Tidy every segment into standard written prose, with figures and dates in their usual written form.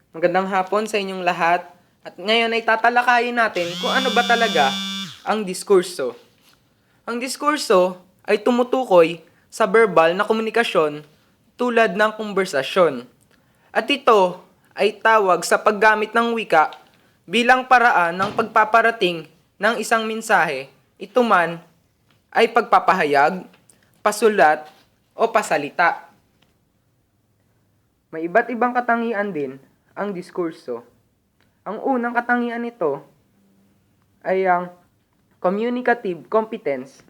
Magandang hapon sa inyong lahat. At ngayon ay tatalakayin natin kung ano ba talaga ang diskurso. Ang diskurso ay tumutukoy sa verbal na komunikasyon tulad ng konversasyon. At ito ay tawag sa paggamit ng wika bilang paraan ng pagpaparating ng isang mensahe. Ito man ay pagpapahayag, pasulat, o pasalita. May iba't ibang katangian din ang diskurso. Ang unang katangian nito ay ang communicative competence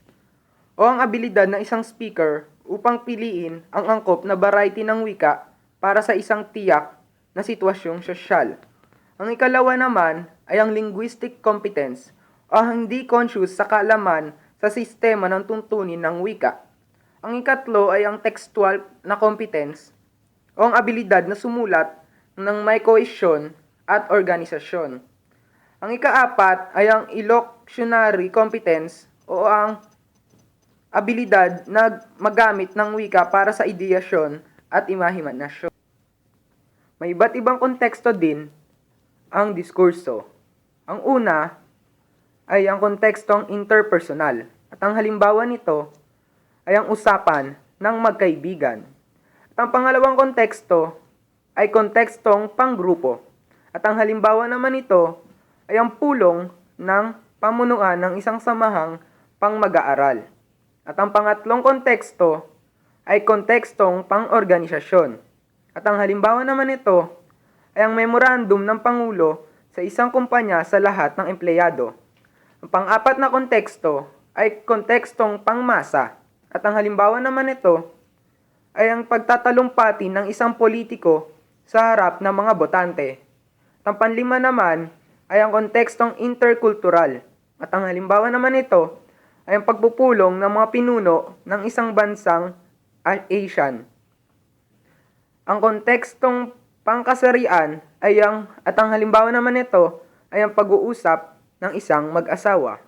o ang abilidad ng isang speaker upang piliin ang angkop na variety ng wika para sa isang tiyak na sitwasyong sosyal. Ang ikalawa naman ay ang linguistic competence o ang hindi conscious sa kaalaman sa sistema ng tuntunin ng wika. Ang ikatlo ay ang textual na competence o ang abilidad na sumulat ng may cohesion at organisasyon. Ang ikaapat ay ang elocutionary competence o ang abilidad na magamit ng wika para sa ideyasyon at imahinasyon. May iba't ibang konteksto din ang diskurso. Ang una ay ang kontekstong interpersonal at ang halimbawa nito ay ang usapan ng magkaibigan. At ang pangalawang konteksto ay kontekstong panggrupo. At ang halimbawa naman nito ay ang pulong ng pamunuan ng isang samahang pang-mag-aaral. At ang pangatlong konteksto ay kontekstong pang-organisasyon. At ang halimbawa naman nito ay ang memorandum ng Pangulo sa isang kumpanya sa lahat ng empleyado. Ang pang-apat na konteksto ay kontekstong pangmasa. At ang halimbawa naman nito ay ang pagtatalumpati ng isang politiko sa harap ng mga botante. At ang panlima naman ay ang kontekstong interkultural. At ang halimbawa naman nito ay ang pagpupulong ng mga pinuno ng isang bansang Asian. Ang kontekstong pangkasarian ay ang halimbawa naman nito ay ang pag-uusap ng isang mag-asawa.